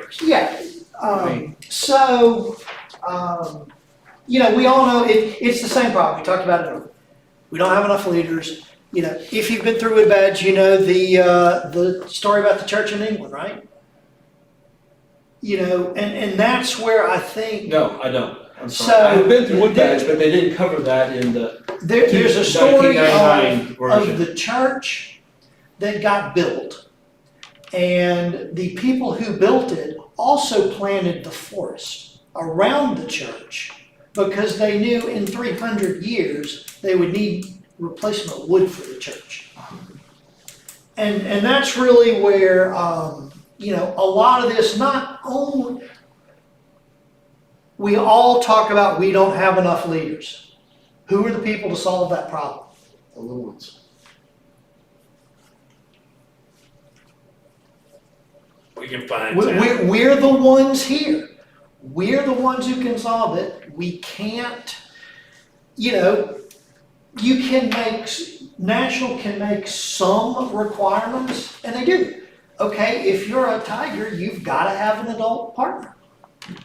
direction. Yeah, you know, we all know it's the same problem. We talked about it earlier. We don't have enough leaders. You know, if you've been through Woodbadge, you know the story about the church in England, right? You know, and that's where I think No, I don't. I'm sorry. So, I've been through Woodbadge, but they didn't cover that in the there's a story 1999 version. of the church that got built, and the people who built it also planted the forest around the church because they knew in 300 years they would need replacement wood for the church. And that's really where, you know, a lot of this, not only, we all talk about we don't have enough leaders. Who are the people to solve that problem? The little ones. We can find We're the ones here. We're the ones who can solve it. We can't, you know, you can make, National can make some requirements, and they do. Okay, if you're a tiger, you've got to have an adult partner.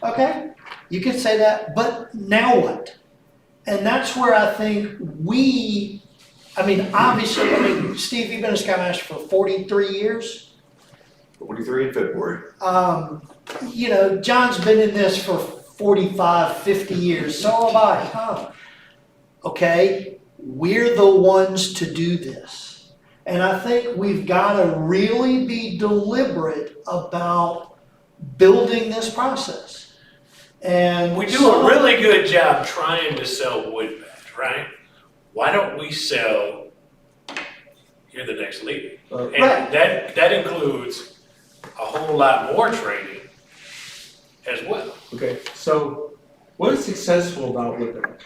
Okay, you can say that, but now what? And that's where I think I mean, obviously, Steve, you've been a Scoutmaster for 43 years. 43 in February. You know, John's been in this for 45, 50 years, so have I, huh? Okay, we're the ones to do this. And I think we've got to really be deliberate about building this process. And We do a really good job trying to sell Woodbadge, right? Why don't we sell, you're the next leader? And Right. that includes a whole lot more training as well. Okay, so what is successful about Woodbadge?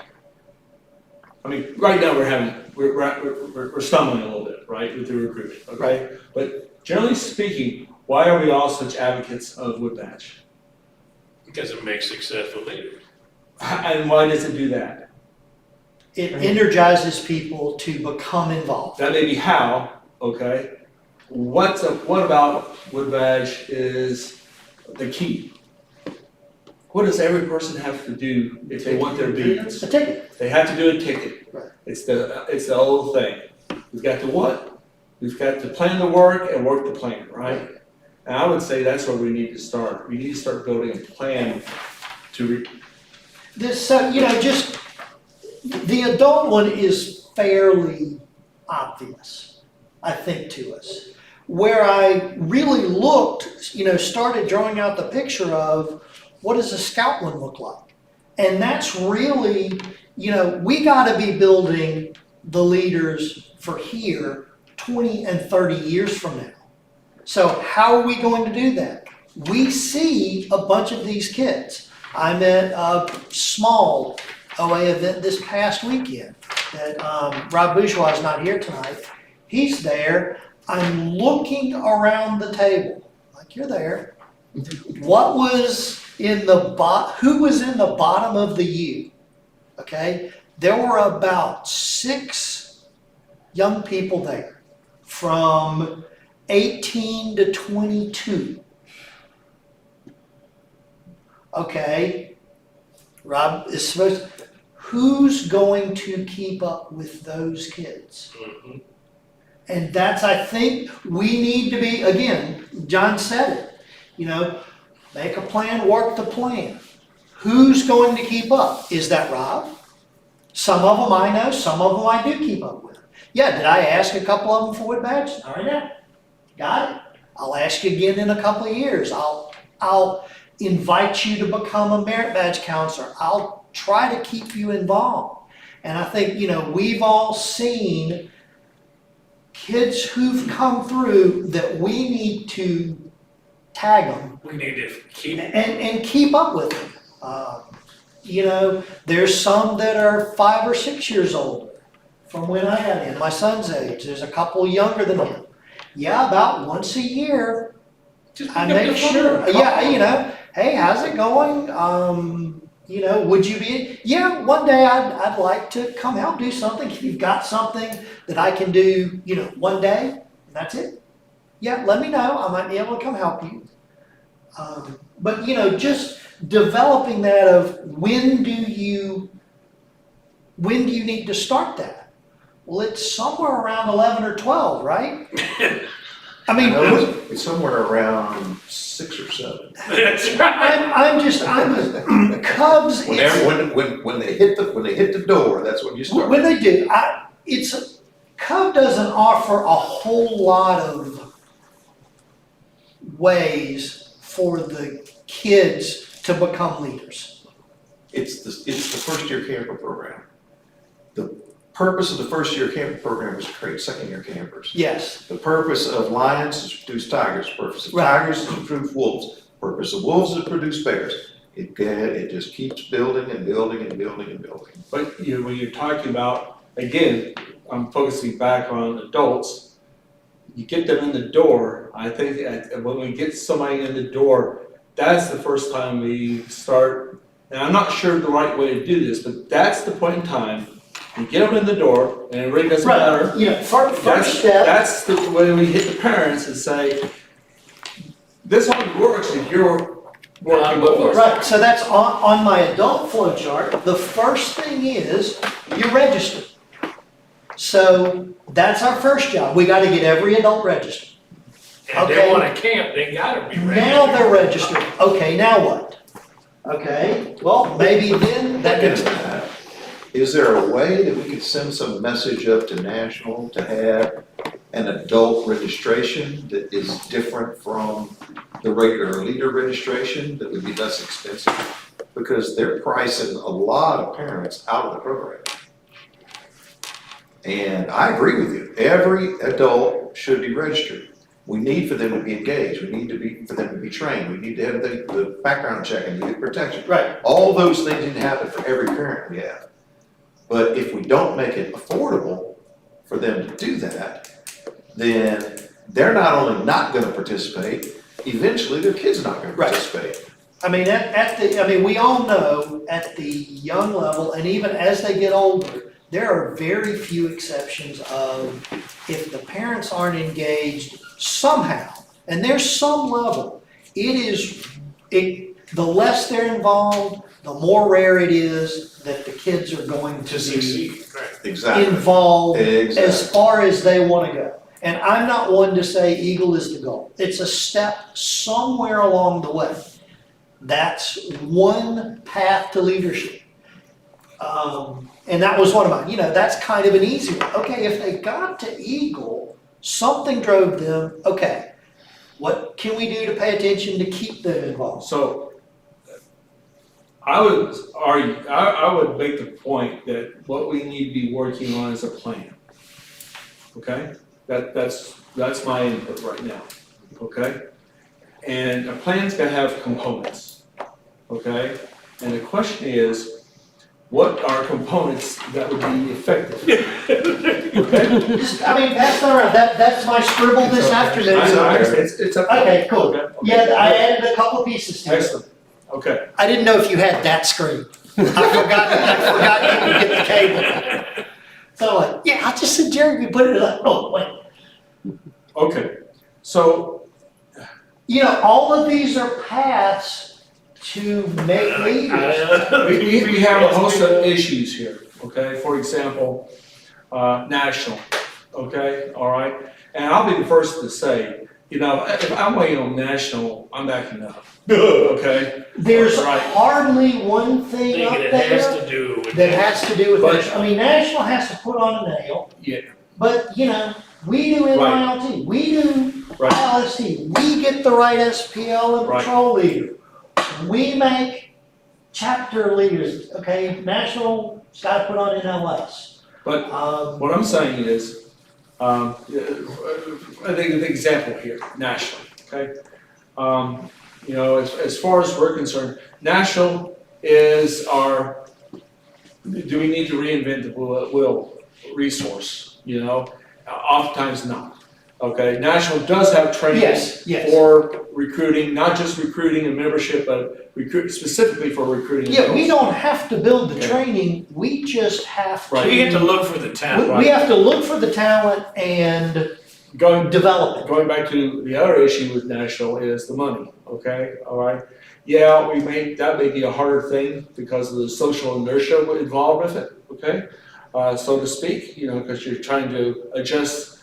I mean, right now we're stumbling a little bit, right, with the recruitment, okay? But generally speaking, why are we all such advocates of Woodbadge? Because it makes successful leaders. And why does it do that? It energizes people to become involved. That may be how, okay? What about Woodbadge is the key? What does every person have to do if they want their beans? A ticket. They have to do a ticket. Right. It's the old thing. We've got to what? We've got to plan the work and work the plan, right? And I would say that's where we need to start. We need to start building a plan to. So, you know, just the adult one is fairly obvious, I think, to us. Where I really looked, you know, started drawing out the picture of what does a scout one look like? And that's really, you know, we got to be building the leaders for here 20 and 30 years from now. So how are we going to do that? We see a bunch of these kids. I'm at a small OA event this past weekend that Rob Bourgeois is not here tonight. He's there. I'm looking around the table, like you're there. What was in the who was in the bottom of the U? Okay, there were about 6 young people there from 18 to 22. Okay, Rob is supposed to, who's going to keep up with those kids? Mm-hmm. And that's, I think, we need to be, again, John said it, you know, make a plan, work the plan. Who's going to keep up? Is that Rob? Some of them I know, some of them I do keep up with. Yeah, did I ask a couple of them for Woodbadge? All right now, got it. I'll ask you again in a couple of years. I'll invite you to become a merit badge counselor. I'll try to keep you involved. And I think, you know, we've all seen kids who've come through that we need to tag them. We need to keep And keep up with them. You know, there's some that are 5 or 6 years older from when I got in, my son's age. There's a couple younger than him. Yeah, about once a year, I make sure. Yeah, you know, hey, how's it going? You know, would you be, yeah, one day I'd like to come help do something. If you've got something that I can do, you know, one day, that's it. Yeah, let me know. I might be able to come help you. But, just developing that of when do you need to start that? Well, it's somewhere around 11 or 12, right? I mean, It's somewhere around 6 or 7. That's right. I'm Cubs, When they hit the door, that's when you start. when they do, Cub doesn't offer a whole lot of ways for the kids to become leaders. It's the first year camper program. The purpose of the first year camper program is to create second year campers. Yes, The purpose of lions is to produce tigers. The purpose of Right. tigers is to produce wolves. The purpose of wolves is to produce bears. It just keeps building and building and building and building. But when you're talking about, again, I'm focusing back on adults, you get them in the door. I think when we get somebody in the door, that's the first time we start, and I'm not sure the right way to do this, but that's the point in time, you get them in the door, and it really doesn't matter. right, first step, That's the way we hit the parents and say, this only works if you're working with us. right, so that's on my adult flow chart. The first thing is you're registered. So that's our first job. We gotta get every adult registered. And they wanna camp, they gotta be ready. Now they're registered. Okay, now what? Okay, well, maybe then that gets, Is there a way that we could send some message up to national to have an adult registration that is different from the regular leader registration that would be less expensive? Because they're pricing a lot of parents out of the program. And I agree with you, every adult should be registered. We need for them to be engaged, we need for them to be trained, we need to have the background check and the protection. right, All those things need to happen for every parent we have. But if we don't make it affordable for them to do that, then they're not only not gonna participate, eventually their kid's not gonna Right. participate. I mean, we all know at the young level, and even as they get older, there are very few exceptions of if the parents aren't engaged somehow, and there's some level, the less they're involved, the more rare it is that the kids are going To to be succeed, right. Exactly. involved as Exactly. far as they wanna go. And I'm not one to say Eagle is the goal. It's a step somewhere along the way. That's one path to leadership. And that was one of mine, that's kind of an easy one. Okay, if they got to Eagle, something drove them, okay, what can we do to pay attention to keep them involved? So, I would argue, I would make the point that what we need to be working on is a plan. Okay? That's my input right now, okay? And a plan's gonna have components, okay? And the question is, what are components that would be effective? Okay? Just, pass that around, that's my scribble this afternoon. I understand. It's up to you. Okay, cool. Okay. Yeah, I added a couple pieces to it. Excellent, okay. I didn't know if you had that screen. I forgot you could get the cable. So I'm like, yeah, I just said Jerry, we put it up, oh, wait. Okay, so, All of these are paths to make leaders. we have a host of issues here, okay? For example, national, okay, all right? And I'll be the first to say, if I'm waiting on national, I'm backing up, okay? There's Right. hardly one thing up Thinking it has there to do with. that has to do with But- national. National has to put on a nail, Yeah, but, we do NILT, we do right, ILST, we get the right SPL and Right. patrol leader. We make chapter leaders, okay, national's gotta put on NLS. but what I'm saying is, I think of the example here, national, okay? As far as we're concerned, national is do we need to reinvent the wheel resource, Oftentimes not, okay? National does have training Yes. for recruiting, not just recruiting and membership, but specifically for recruiting. Yeah, we adults. don't have to build the Okay. training, we just have to. Right. We get to look for the talent. We have to look for the talent and developing. Going back to the other issue with national is the money, okay, all right? Yeah, that may be a harder thing because of the social inertia involved with it, okay? So to speak, you know, because you're trying to adjust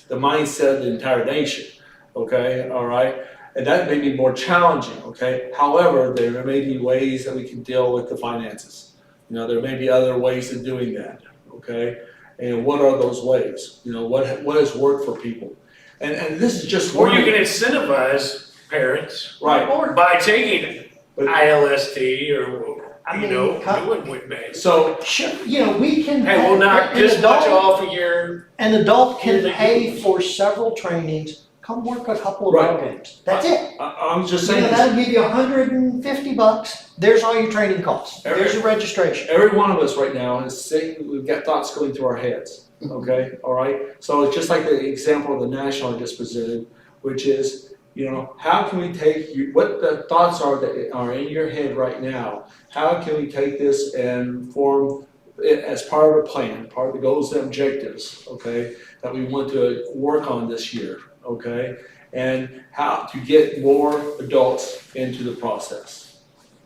the mindset of the entire nation, okay, all right? And that may be more challenging, okay? However, there may be ways that we can deal with the finances. You know, there may be other ways of doing that, okay? And what are those ways? You know, what has worked for people? And this is just Or one. you can incentivize parents Right, by taking But- ILST or, I you mean, know, doing WIC badge. so, Sure, you know, we can. Hey, we'll knock an this much adult- off of your, An adult can Yearly pay dues. for several trainings, come work a couple of Right. ball games. That's it. I'm just You saying know, this. that'll give you $150. There's all your training costs. Every- There's your registration. Every one of us right now is saying, we've got thoughts going through our heads, okay, all right? So it's just like the example of the national I just presented, which is, you know, how can we take what the thoughts are that are in your head right now? How can we take this and form it as part of a plan, part of the goals and objectives, okay, that we want to work on this year, okay? And how to get more adults into the process,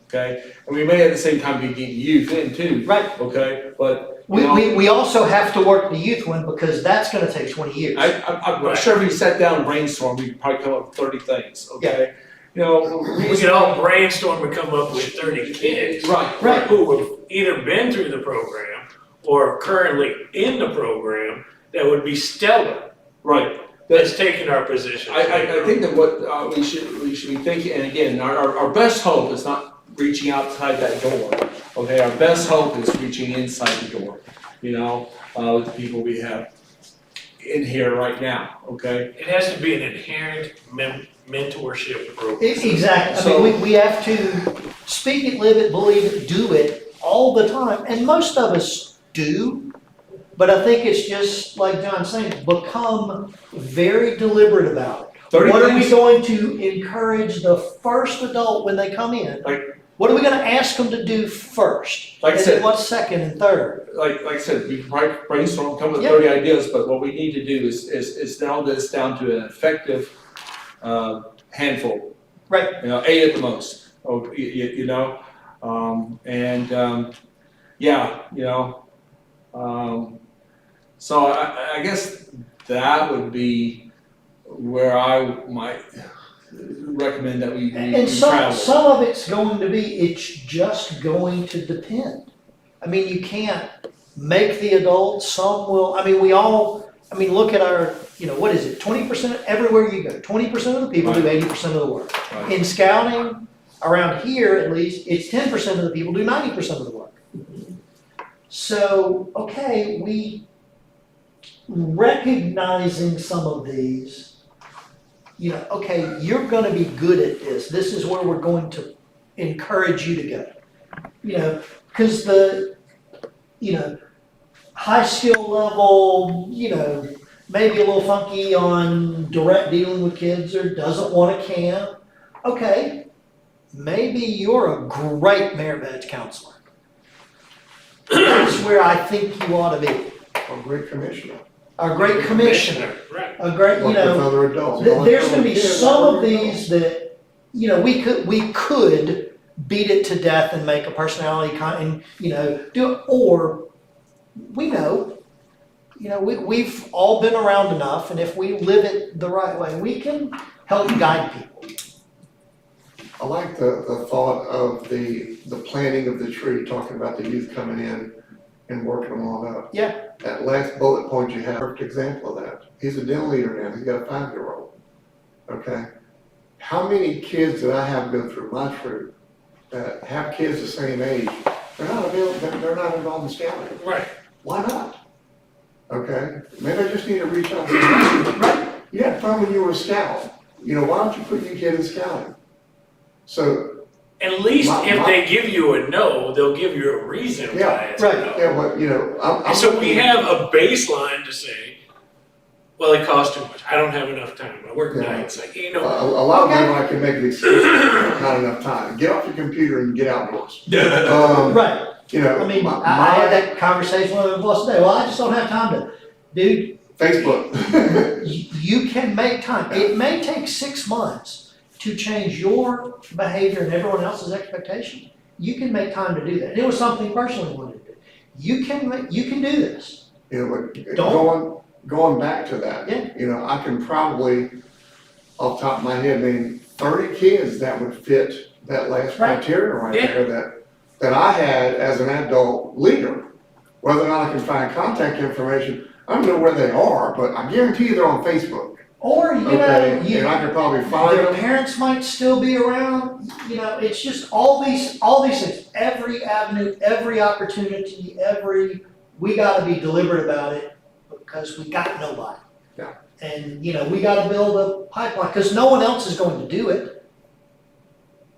okay? And we may at the same time be getting youth in too, Right. okay? But, you know, We also have to work the youth one because that's gonna take 20 years. I'm sure if we sat down and brainstormed, we could probably come up with 30 things, okay? You know, we could all brainstorm and come up with 30 kids. Right. Who have either been through the program or currently in the program that would be stellar. Right. That's taking our position. I think that what we should be thinking, and again, our best hope is not reaching outside that door, okay? Our best hope is reaching inside the door, you know, with the people we have in here right now, okay? It has to be an inherent mentorship program. Exactly. I So- mean, we have to speak it, live it, believe it, do it all the time. And most of us do. But I think it's just like John's saying, become very deliberate about it. 30 What are we things- going to encourage the first adult when they come in? What are we gonna ask them to do first? Like I And said- then what's second and third? Like I said, we can probably brainstorm, come with Yeah. 30 ideas, but what we need to do is narrow this down to an effective handful. Right. You know, 8 at the most, you know, yeah, you know, so I guess that would be where I might recommend that we And some travel. of it's going to be, it's just going to depend. I mean, you can't make the adults, some will, I mean, look at our, you know, what is it, 20%, everywhere you go, 20% of the people do 80% of the work. Right. In scouting, around here at least, it's 10% of the people do 90% of the work. So, okay, we, recognizing some of these, you know, okay, you're gonna be good at this, this is where we're going to encourage you to go. You know, cause high skill level, you know, maybe a little funky on direct dealing with kids or doesn't wanna camp. Okay, maybe you're a great merit badge counselor. That's where I think you ought to be, A great commissioner. a great commissioner, Right. a great, you Work know. with other adults. There's gonna be some of these that, you know, we could beat it to death and make a personality and, you know, do it, or we know, you know, we've all been around enough, and if we live it the right way, we can help guide people. I like the thought of the planting of the tree, talking about the youth coming in and working them on up. Yeah. That last bullet point you have, perfect example of that. He's a den leader now, he's got a 5-year-old, okay? How many kids that I have go through my troop that have kids the same age, they're not involved in scouting? Right. Why not? Okay, maybe I just need to reach out to them. Right, you had fun when you were a scout. You know, why don't you put your kid in scouting? So, At least if My- they give you a no, they'll give you a reason why Yeah, it's right, a no. yeah, well, you know, I'm And so we looking- have a baseline to say, well, it costs too much. I don't have enough time. I work Yeah. nights. Like, you A know, lot of them I can make an excuse, not enough time. Get off your computer and get outdoors. Right, You know, I mean, my- I had that conversation with him the other day, well, I just don't have time to, dude, Facebook. You can make time. It may take 6 months to change your behavior and everyone else's expectation. You can make time to do that. It was something you personally wanted to do. You can do this. You know, but Don't- going back to that, Yeah. you know, I can probably, off the top of my head, name 30 kids that would fit that last Right. criteria right Yeah. there that I had as an adult leader. Whether or not I can find contact information, I don't know where they are, but I guarantee you they're on Facebook. Or, you Okay, know, and I could probably find their them. parents might still be around. You know, it's just all these things. Every avenue, every opportunity, we gotta be deliberate about it because we got nobody. Yeah. And, you know, we gotta build a pipeline, because no one else is going to do it.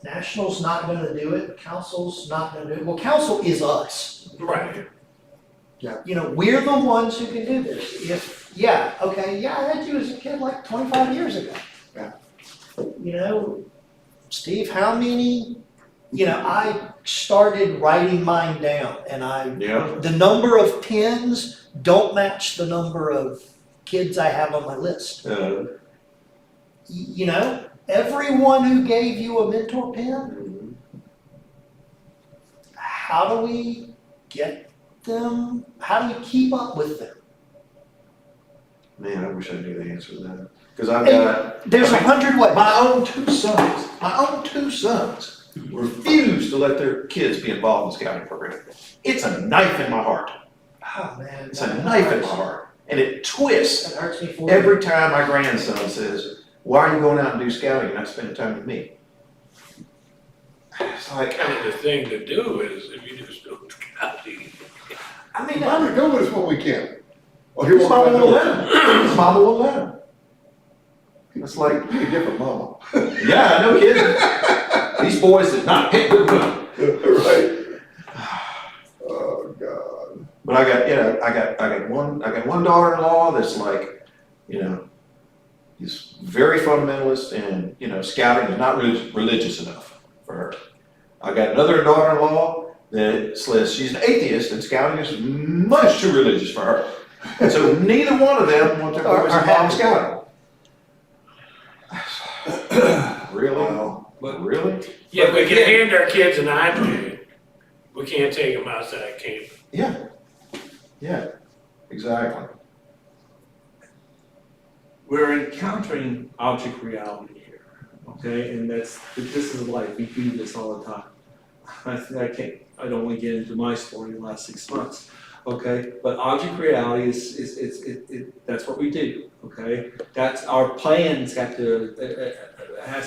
National's not gonna do it, council's not gonna do it. Well, council is us. Right. You know, we're the ones who can do this. I had you as a kid like 25 years ago. Yeah. You know, Steve, how many, I started writing mine down and Yeah. the number of pins don't match the number of kids I have on my list. You know, everyone who gave you a mentor pin, how do we get them? How do we keep up with them? Man, I wish I knew the answer to that. Cause I've got, There's 100 ways. my own two sons refuse to let their kids be involved in the scouting program. It's a knife in my heart. Oh, man. It's a knife in my heart. And it twists That hurts me for you. every time my grandson says, why are you going out and do scouting and not spending time with me? It's like, Kind of the thing to do is, if you do still scouting, I mean, Why not go with us when we can? Well, here his we'll mama won't let him. His mama won't let him. It's like, be a different mama. yeah, no kidding. These boys did not pick good women. Right. Oh, God. But I got one daughter-in-law that's like, he's very fundamentalist and, scouting is not religious enough for her. I got another daughter-in-law that says she's an atheist and scouting is much too religious for her. And so neither one of them want their boys involved in scouting. Really? Wow. Really? yeah, we can hand our kids an iPad, we can't take them outside camp. Yeah, exactly. We're encountering object reality here, okay? And this is life, we do this all the time. I don't want to get into my story in the last 6 months, okay? But object reality that's what we do, okay? That's our plan's has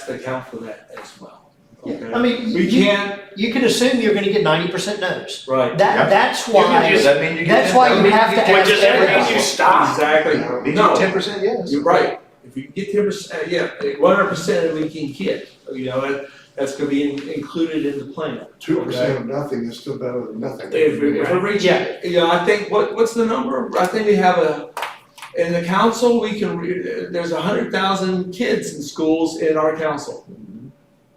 to account for that as well, okay? I mean, We can't, you can assume you're gonna get 90% no's. right, That's You can why, Does that mean you get that's why you have to But ask does that mean everybody. you stop? exactly. Means No. 10% yes. You're right. If you get 10%, 100% we can get, that's gonna be included in the plan. 2% of nothing is still better than nothing. If we're reaching, I think, what's the number? I think we have in the council, there's 100,000 kids in schools in our council.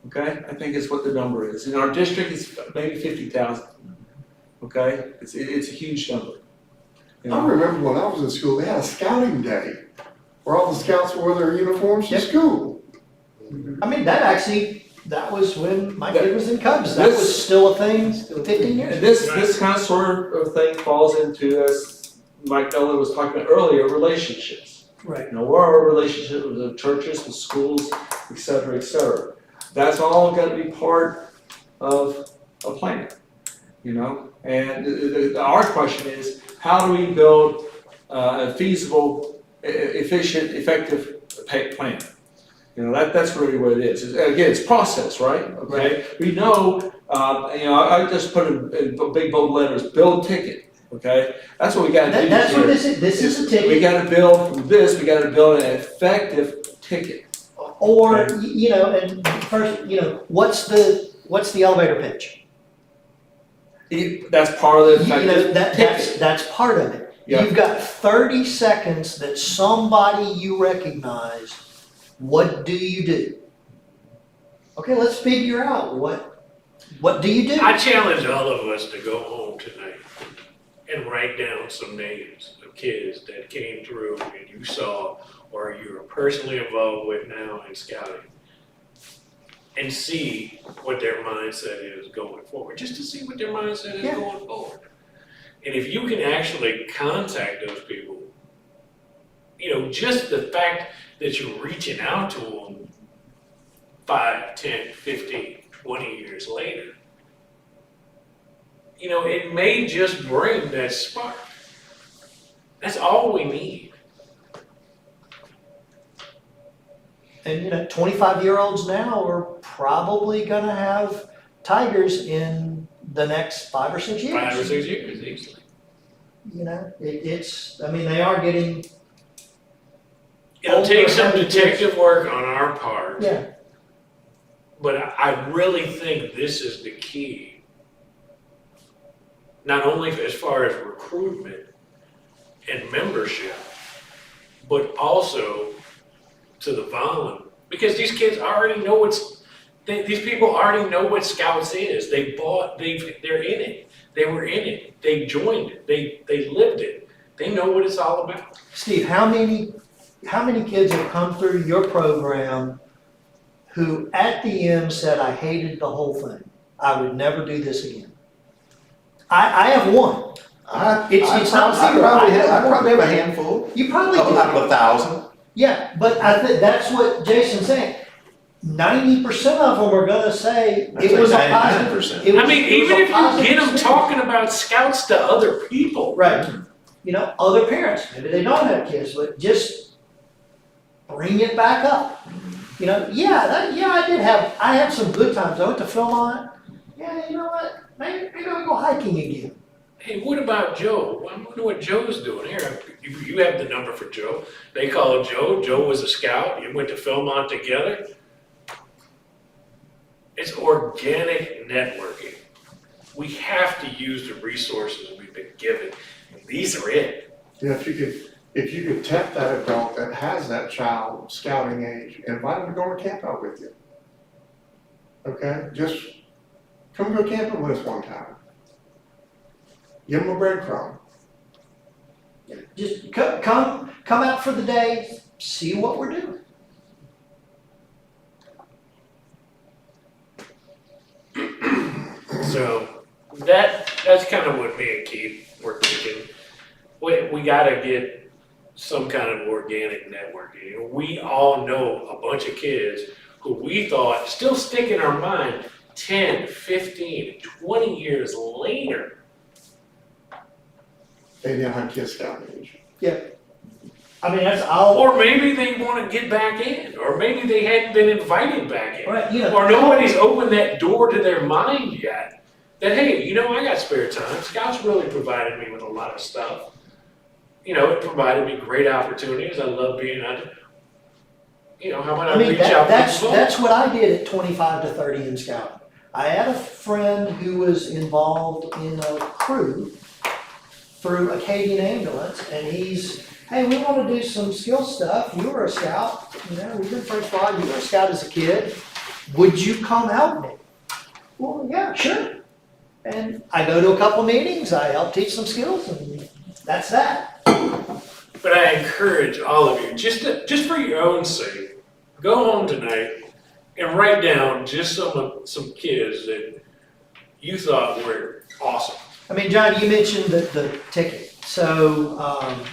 Okay, I think is what the number is. In our district, it's maybe 50,000. Okay, it's a huge number. You I know? remember when I was in school, they had a scouting day where all the scouts wore their uniforms to Yep. school. I mean, that was when my kid was in Cubs. That was still a thing 15 years And ago. this kind of sort of thing falls into, as Mike Miller was talking about earlier, relationships. Right. What are our relationships with the churches, with schools, et cetera, et cetera. That's all gonna be part of a plan, And our question is, how do we build a feasible, efficient, effective plan? That's really what it is. Again, it's process, right? Okay. We know, I just put in big bold letters, build ticket. Okay. That's what we got to do. That's what this is. This is a ticket. We got to build from this. We got to build an effective ticket. Or, and first, what's the elevator pitch? That's part of the effective ticket. That's part of it. Yeah. You've got 30 seconds that somebody you recognize. What do you do? Okay, let's figure out what do you do? I challenge all of us to go home tonight and write down some names of kids that came through and you saw or you're personally involved with now in scouting, and see what their mindset is going forward, just to see what their mindset is Yeah. going forward. And if you can actually contact those people, just the fact that you're reaching out to them 5, 10, 15, 20 years later, it may just bring that spark. That's all we need. And 25-year-olds now are probably gonna have tigers in the next 5 or 6 years. 5 or 6 years, easily. They are getting, It'll Older, take some heavy detective work on our part, yeah, but I really think this is the key. Not only as far as recruitment and membership, but also to the volume. Because these kids already know these people already know what Scouts is. They're in it. They were in it. They joined it. They lived it. They know what it's all about. Steve, how many kids have come through your program who at the end said, I hated the whole thing, I would never do this again? I have one. It's not zero. I probably have a handful, You probably do. out of 1,000. Yeah, but I think that's what Jason's saying. 90% of them are gonna say I'd it say was a 99%. positive. Even Even if you get them talking about Scouts to other people. Right, other parents, maybe they don't have kids, but just bring it back up. I had some good times. I went to Philmont. Yeah, you know what? Maybe I'll go hiking again. Hey, what about Joe? I wonder what Joe's doing here. You have the number for Joe. They called Joe. Joe was a scout. You went to Philmont together. It's organic networking. We have to use the resources we've been given. And these are it. Yeah, if you could tap that adult that has that child scouting age, invite them to go on a camp out with you. Okay, just come go camping with us one time. Give them a breadcrumb. Just come out for the day, see what we're doing. So that's kind of what me and Keith were thinking. We gotta get some kind of organic networking. We all know a bunch of kids who we thought still stick in our mind 10, 15, 20 years later. They now have kids scouting age. That's all. Or maybe they want to get back in, or maybe they hadn't been invited back in. Right, Or nobody's opened that door to their mind yet. That, hey, I got spare time. Scouts really provided me with a lot of stuff. It provided me great opportunities. I love being out there. How about I reach out to people? That's what I did at 25 to 30 in scouting. I had a friend who was involved in a crew through Acadian Ambulance, and hey, we want to do some skill stuff. You were a scout, we've been friends for a while. You were a scout as a kid. Would you come help me? Well, yeah, sure. And I go to a couple meetings, I help teach some skills, and that's that. But I encourage all of you, just for your own sake, go home tonight and write down just some kids that you thought were awesome. John, you mentioned the ticket. So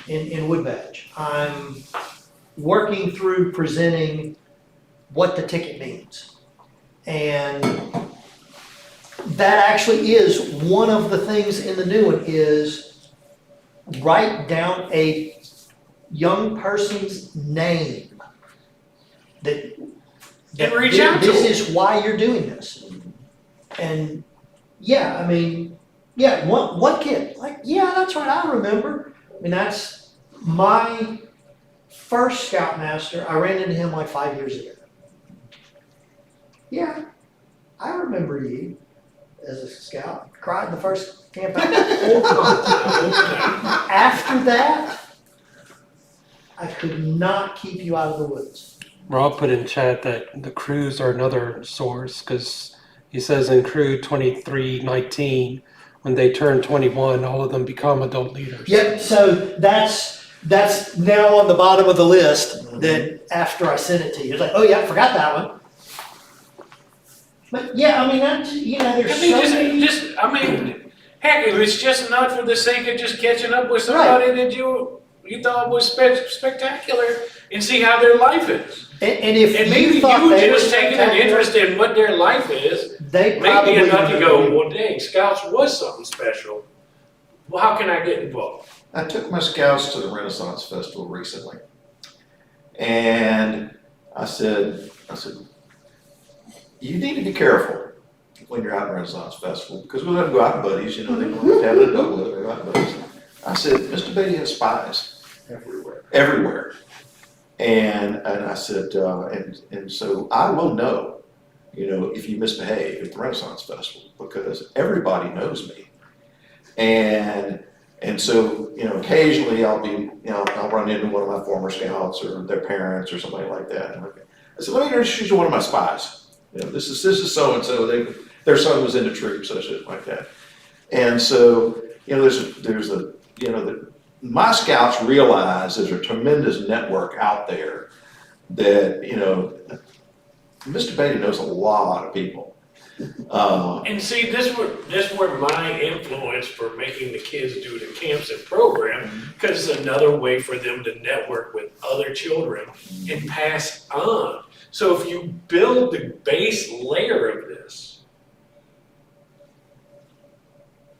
in Woodbadge, I'm working through presenting what the ticket means. And that actually is one of the things in the new one is write down a young person's name that And reach out to this them. is why you're doing this. And one kid, that's right, I remember. That's my first scoutmaster. I ran into him 5 years ago. Yeah, I remember you as a scout. Cried the first camp out. After that, I could not keep you out of the woods. Rob put in chat that the crews are another source because he says in crew 2319, when they turn 21, all of them become adult leaders. Yep, so that's now on the bottom of the list that after I sent it to you, it's like, oh yeah, I forgot that one. But yeah, I mean, that's, you know, there's I mean, so many. I mean, heck, if it's just not for the sake of just catching up with somebody that you thought was spectacular and see how their life is. And if And maybe you thought you they were just taking an spectacular, interest in what their life is, they probably maybe enough to would go, be. well, dang, Scouts was something special. Well, how can I get involved? I took my scouts to the Renaissance Festival recently. And I said, you need to be careful when you're out at Renaissance Festival, because we let them go out with buddies, you know, they don't have to have an adult with them, they go out with buddies. I said, Mr. Beatty has spies everywhere. And I said, and so I will know, you know, if you misbehave at the Renaissance Festival, because everybody knows me. And so, you know, occasionally I'll run into one of my former scouts or their parents or somebody like that. And I said, let me introduce you to one of my spies. You know, this is so-and-so, their son was in the troops, or shit like that. And so, you know, there's a, you know, my scouts realize there's a tremendous network out there that, you know, Mr. Beatty knows a lot of people. And see, this were my influence for making the kids do the camps and program, because it's another way for them to network with other children and pass on. So if you build the base layer of this,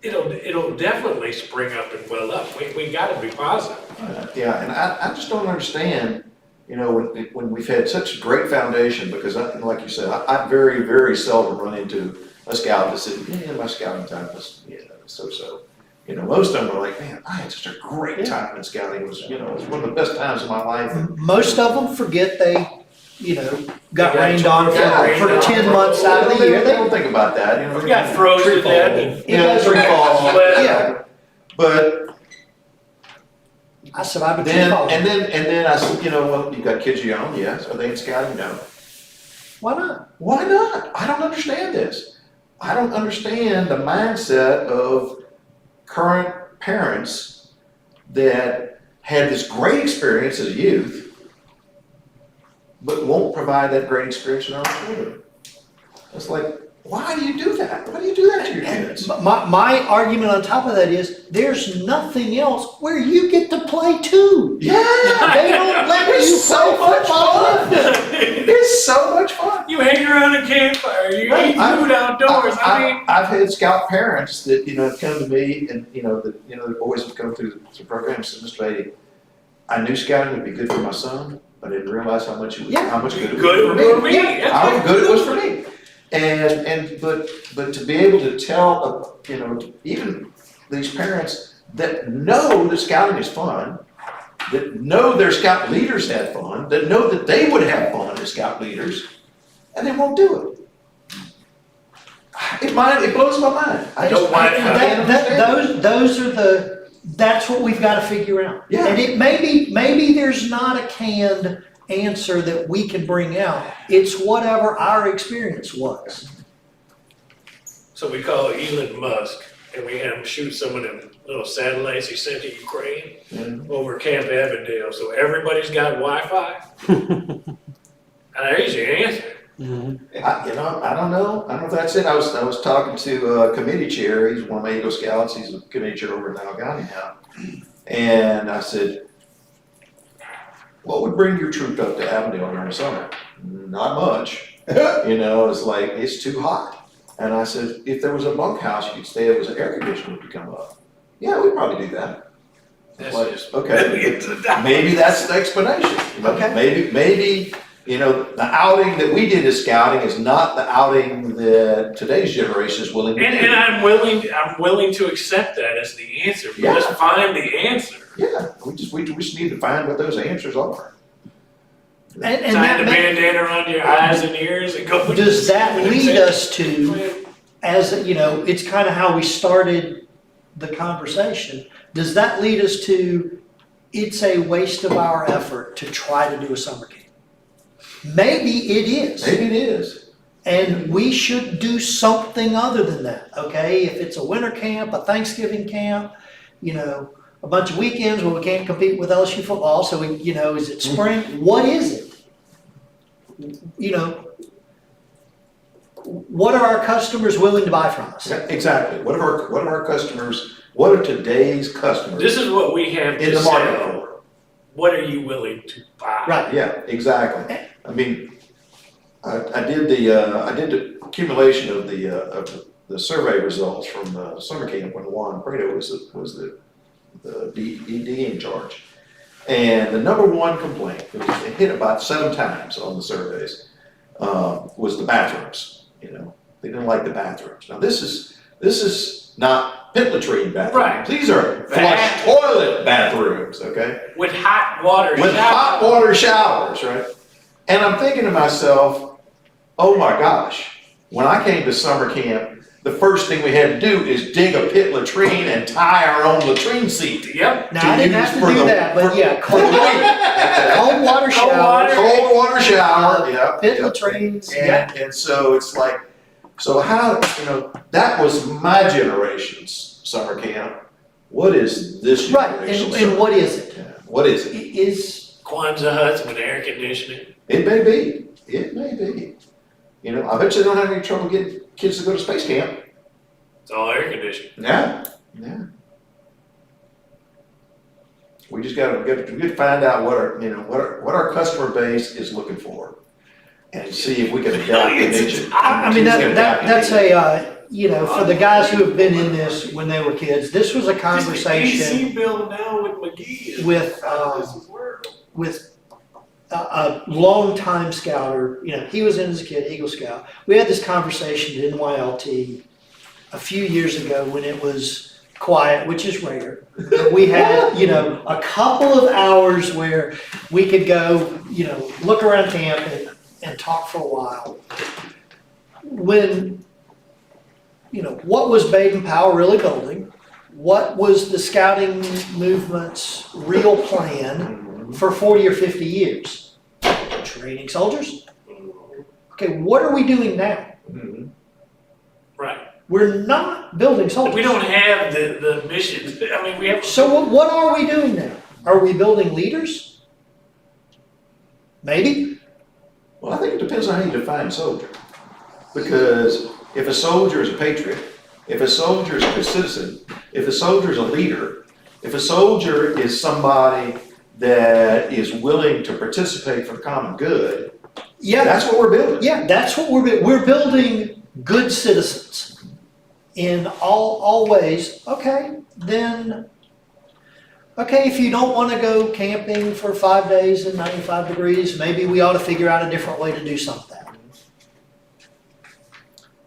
it'll definitely spring up and well up. We gotta be positive. Yeah, and I just don't understand, you know, when we've had such a great foundation, because like you said, I very, very seldom run into a scout that said, yeah, my scouting time was, you know, so. You know, most of them are like, man, I had such a great time in scouting. It was, you know, it was one of the best times of my life. Most of them forget they, you know, got They got rained on rained for on. 10 months out of the year. They don't think about that, you know. We got froze to death. It does tree fall. Well, Yeah, But I survived a tree then, fall. and then I said, you know, well, you got kids of your own, yes. Are they in scouting? No. Why not? Why not? I don't understand this. I don't understand the mindset of current parents that had this great experience as a youth, but won't provide that great experience in our children. It's like, why do you do that? Why do you do that to your kids? My argument on top of that is, there's nothing else where you get to play too. Yeah, They don't let it's you so play much football. fun. It's so much fun. You hang around a campfire, you eat food outdoors. I mean, I've had scout parents that, you know, have come to me and, the boys have come through the program and said, Mr. Beatty, I knew scouting would be good for my son, but I didn't realize how much good it would be for me. good for me. How good it was for me. But to be able to tell, even these parents that know that scouting is fun, that know their scout leaders had fun, that know that they would have fun as scout leaders, and they won't do it. It blows my mind. I Don't mind can't understand it. Those are that's what we've got to figure out. Yeah. And it maybe there's not a canned answer that we can bring out. It's whatever our experience was. So we call Elon Musk and we have him shoot some of them little satellites he sent to Ukraine over Camp Avondale. So everybody's got Wi-Fi. And there's your answer. I don't know. I don't know if that's it. I was talking to a committee chair. He's one of my Eagle Scouts. He's a committee chair over in Allegheny now. And I said, what would bring your troop up to Avondale during the summer? Not much. It's like, it's too hot. And I said, if there was a bunkhouse you could stay at, was an air conditioner would come up. Yeah, we'd probably do that. That's Like, just okay. millions of dollars. Maybe that's the explanation. Okay. Maybe, the outing that we did as scouting is not the outing that today's generation is willing to do. And I'm willing to accept that as the answer. But Yeah. Just find the answer. Yeah, we just need to find what those answers are. And Tie that the bandana around your eyes and ears and go. does that lead us to, as it's kind of how we started the conversation. Does that lead us to, it's a waste of our effort to try to do a summer camp? Maybe it is. Maybe it is. And we should do something other than that, okay? If it's a winter camp, a Thanksgiving camp, you know, a bunch of weekends where we can't compete with LSU football, so we, you know, is it spring? What is it? You know, what are our customers willing to buy from us? Exactly. What are our customers, what are today's customers This is what we have in to the market sell. for? What are you willing to buy? Right. Yeah, exactly. I mean, I did the accumulation of the survey results from the summer camp when Juan Prado was the ED in charge. And the number one complaint, it hit about 7 times on the surveys, was the bathrooms. You know, they didn't like the bathrooms. Now this is not pit latrine bathrooms. Right. These are flush toilet bathrooms, okay? With hot water With hot water showers, right? And I'm thinking to myself, oh my gosh, when I came to summer camp, the first thing we had to do is dig a pit latrine and tie our own latrine seat. Yep. Now, I didn't have to do that, but yeah, For the week. cold water Cold showers. water. Cold water shower, yeah. Pit yeah. latrines, yeah. And so it's like, so how, you know, that was my generation's summer camp. What is this Right, generation's and summer what camp? is it? Yeah, what is it? Is, Kwanzaa huts with air conditioning. It may be, it may be. You know, I bet you don't have any trouble getting kids to go to space camp. It's all air conditioning. Yeah, yeah. We just gotta find out what our customer base is looking for. And see if we can adapt the niche. I mean, that's a, you know, for the guys who have been in this when they were kids, this was a conversation AC bill now with McGee. with, This is world. with a longtime scouter, you know, he was in as a kid, Eagle Scout. We had this conversation at NYLT a few years ago when it was quiet, which is rare. We had, you know, a couple of hours where we could go, you know, look around camp and talk for a while. When, you know, what was Baden Powell really building? What was the scouting movement's real plan for 40 or 50 years? Training soldiers? Okay, what are we doing now? Mhm. Right. We're not building soldiers. We don't have the missions. I mean, we have. So what are we doing now? Are we building leaders? Maybe. Well, I think it depends on how you define soldier. Because if a soldier is a patriot, if a soldier is a citizen, if a soldier is a leader, if a soldier is somebody that is willing to participate for the common good, Yeah, that's what we're building. yeah, that's what we're building good citizens in all ways. Okay, then, okay, if you don't want to go camping for 5 days in 95 degrees, maybe we ought to figure out a different way to do something.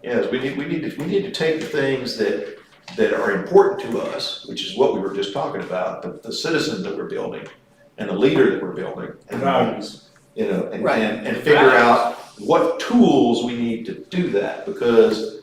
Yes, we need to take the things that are important to us, which is what we were just talking about, the citizens that we're building and the leader that we're building. And Values. you know, and, Right. and figure out what tools we need to do that, because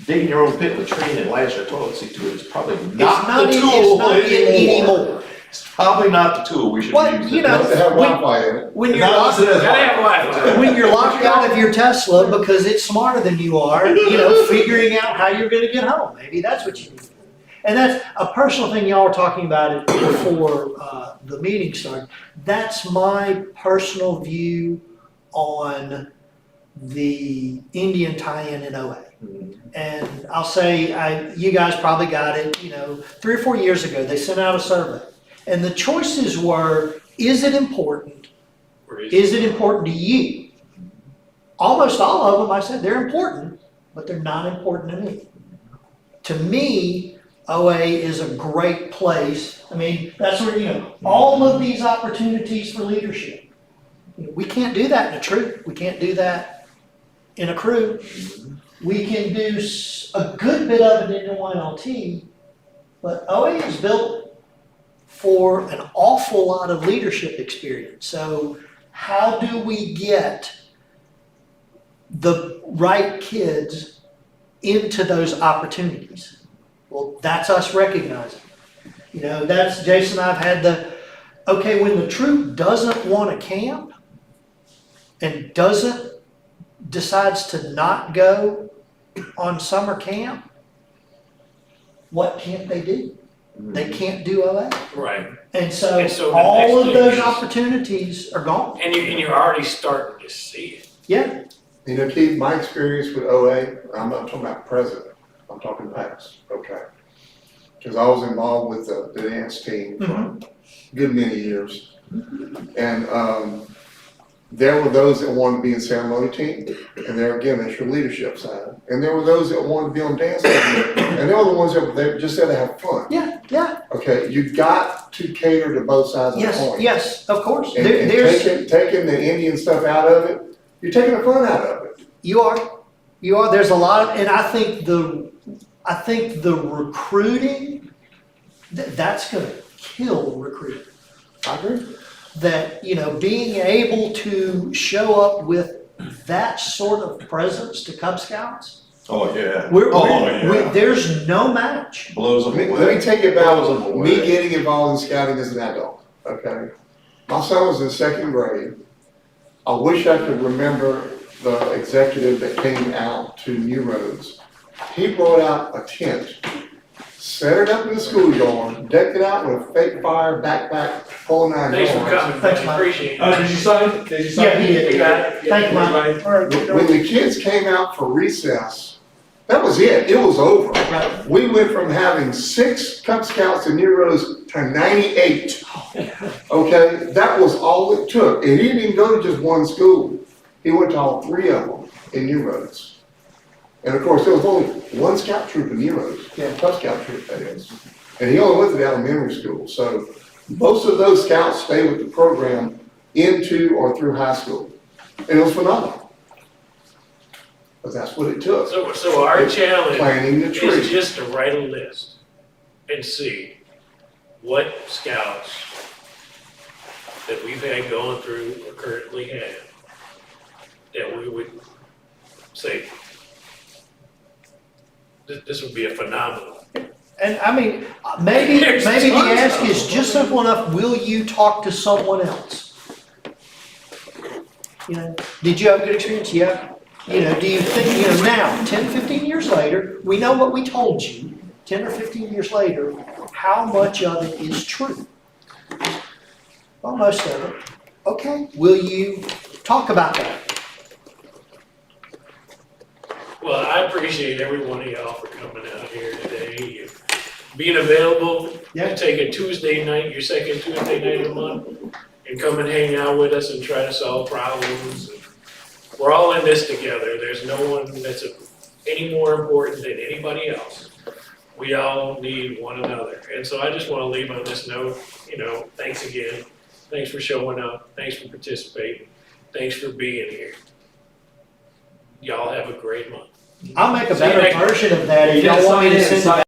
digging your own pit latrine and lashing a toilet seat to it is probably not the tool It's not it anymore. It's probably not the tool we should be Well, using. you know, It has to have Wi-Fi in it. When you're Not locked, unless it has Gotta have Wi-Fi. when you're locked out of your Tesla because it's smarter than you are, you know, figuring out how you're gonna get home, maybe that's what you need to do. And that's a personal thing, y'all were talking about it before the meeting started. That's my personal view on the Indian tie-in in OA. And I'll say, you guys probably got it, you know, 3 or 4 years ago, they sent out a survey. And the choices were, is it important? Is it important to you? Almost all of them, I said, they're important, but they're not important to me. To me, OA is a great place. I mean, that's where, you know, all of these opportunities for leadership. We can't do that in a troop. We can't do that in a crew. We can do a good bit of it in NYLT, but OA is built for an awful lot of leadership experience. So how do we get the right kids into those opportunities? Well, that's us recognizing. You know, that's, Jason and I've had okay, when the troop doesn't want to camp and doesn't decides to not go on summer camp, what can't they do? They can't do OA. Right. And so And so the all next of those thing is- opportunities are gone. And you're already starting to see it. Yeah, You know, Keith, my experience with OA, I'm not talking about present, I'm talking past, okay? Because I was involved with the dance team for a good many years. And there were those that wanted to be in ceremony team, and there again, that's your leadership side. And there were those that wanted to be on dance team, and there were the ones that they just said to have fun. yeah, Okay, you've got to cater to both sides of the coin. yes, of course. And taking the Indian stuff out of it, you're taking the fun out of it. You are, there's a lot of, and I think the recruiting, that's gonna kill recruiting. I agree. That, you know, being able to show up with that sort of presence to Cub Scouts, Oh, yeah. there's no match. Blows them away. Let me take it Blows them about away. me getting involved in scouting as an adult, okay? My son was in second grade. I wish I could remember the executive that came out to New Roads. He brought out a tent, set it up in the schoolyard, decked it out with a fake fire backpack, whole nine Thanks for yards. coming, Thanks, man. Mike. Appreciate it. Did you sign? Did you sign? Yeah, he did. You got it? Thank you, Mike. Everybody? All right. When the kids came out for recess, that was it, it was over. Right. We went from having 6 Cub Scouts in New Roads to 98. Okay, that was all it took. And he didn't even go to just one school. He went to all 3 of them in New Roads. And of course, there was only one scout troop in New Roads, Cub Scout troop that is. And he only went to the elementary school. So most of those scouts stay with the program into or through high school. And it was phenomenal. But that's what it took, So our challenge planting the is tree. just to write a list and see what scouts that we've had going through or currently have that we would say, this would be a phenomenal. And I mean, maybe the ask is just simple enough, will you talk to someone else? You know, did you have a good experience? Yeah. You know, do you think, you know, now, 10, 15 years later, we know what we told you, 10 or 15 years later, how much of it is true? Well, most of it. Okay, will you talk about that? Well, I appreciate every one of y'all for coming out here today, and being available. Yeah. Take a Tuesday night, your second Tuesday night of the month, and come and hang out with us and try to solve problems. We're all in this together. There's no one that's any more important than anybody else. We all need one another. And so I just want to leave on this note, you know, thanks again. Thanks for showing up. Thanks for participating. Thanks for being here. Y'all have a great month. I'll make a See you better next- version of that if You y'all gotta want me sign to in, send it sign back.